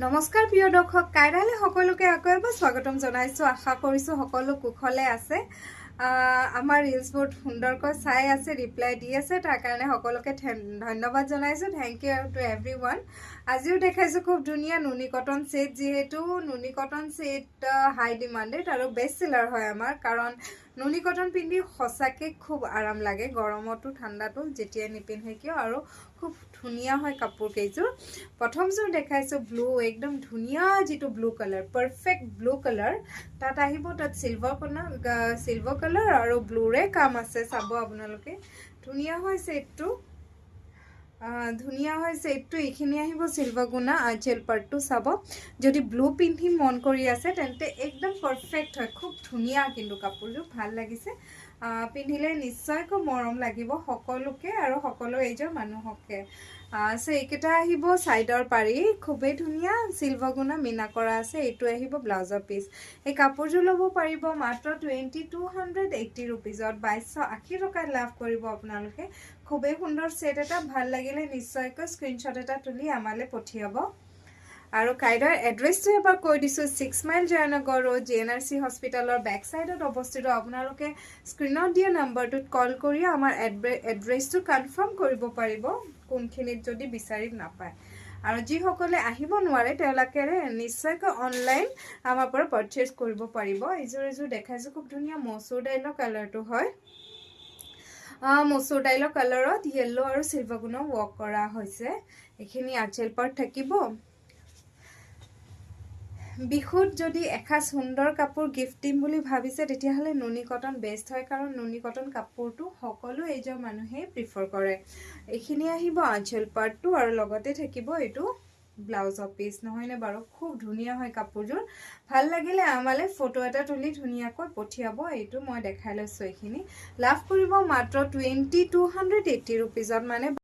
নমস্কাৰ প্ৰিয় দৰ্শক কাইৰালে সকলোকে আকৌ এবাৰ স্বাগতম জনাইছো আশা কৰিছো সকলো কুশলে আছে আমাৰ ৰিলস বহুত সুন্দৰকৈ চাই আছে ৰিপ্লাই দি আছে তাৰ কাৰণে সকলোকে ধন্যবাদ জনাইছো থ্যাংক ইউ টু এভৰিवन আজিও দেখাইছো খুব ধুনিয়া নুনি কটন সেট যেহেতু নুনি কটন সেট হাই ডিমান্ডেড আৰু বেষ্ট সেলাৰ হয় আমাৰ কাৰণ নুনি কটন পিন্ধি সঁচাকে খুব আৰাম লাগে গৰমতো ঠাণ্ডাতো যেতিয়া নিপিন্ধে কিয় আৰু খুব ধুনিয়া হয় কাপোৰ কেইযোৰ প্ৰথম যোৰ দেখাইছো ব্লু একদম ধুনিয়া যেটো blue colour perfect blue colour তাত আহিব তাত সিলভাৰ কালাৰ আৰু ব্লু ৰে কাম আছে চাব আপোনালোকে ধুনিয়া হয় সেটটো ধুনিয়া হৈছে এইটো এইখিনি আহিব সিলভাৰ গুনা আঁচল পাৰ্টটো চাব যদি ব্লু পিন্ধি মন কৰি আছে তেন্তে একদম পাৰফেক্ট হয় খুব ধুনিয়া কিন্তু কাপোৰটো ভাল লাগিছে পিন্ধিলে নিশ্চয়কৈ মৰম লাগিব সকলোকে আৰু সকলো এজৰ মানুহকে সো এইকেইটা আহিব সাইডৰ পাৰি খুবেই ধুনিয়া সিলভাৰ গুনা মিনা কৰা আছে এইটো আহিব ব্লাউজৰ পিস এই কাপোৰটো ল'ব পাৰিব মাত্ৰ 2280 रुपीजত 2280 টকাত লাভ কৰিব আপোনালোকে খুবেই সুন্দৰ সেট এটা ভাল লাগিলে নিশ্চয়কৈ স্ক্ৰিনশ্বট এটা তুলি আমালে পঠিয়াব আৰু কাইডাৰ এড্ৰেছটো এবাৰ কৈ দিছো 6 মাইল জয়নগৰ ৰোড জিএনআৰসি হস্পিটালৰ বেক সাইডত অৱস্থিত আপোনালোকে স্ক্ৰিনত দিয়া নম্বৰটোত কল কৰি আমাৰ এড্ৰেছটো কনফাৰ্ম কৰিব পাৰিব কোনখিনিত যদি বিচাৰি নাপায় আৰু যি সকলে আহিব নোৱাৰে তেওঁলোকে নিশ্চয়কৈ অনলাইন আমাৰ পৰা পাৰচেজ কৰিব পাৰিব এজোৰ দেখাইছো খুব ধুনিয়া মসুৰ দাইলৰ কালাৰটো হয় মসুৰ দাইলৰ কালাৰত ইয়েলো আৰু সিলভাৰ গুনা ওয়াৰ্ক কৰা হৈছে এখিনি আঁচল পাৰ্ট থাকিব বিহুত যদি এখা সুন্দৰ কাপোৰ গিফট দিম বুলি ভাবিছে তেতিয়াহলে নুনি কটন বেষ্ট হয় কাৰণ নুনি কটন কাপোৰটো সকলো এজৰ মানুহে প্ৰিফাৰ কৰে এখিনি আহিব আঁচল পাৰ্টটো আৰু লগতে থাকিব এটো ব্লাউজৰ পিস নহয়নে বাৰু খুব ধুনিয়া হয় কাপোৰযোৰ ভাল লাগিলে আমালে ফটো এটা তুলি ধুনিয়াকৈ পঠিয়াব এইটো মই দেখাই লৈছো এখিনি লাভ কৰিব মাত্ৰ 2280 रुपीजত মানে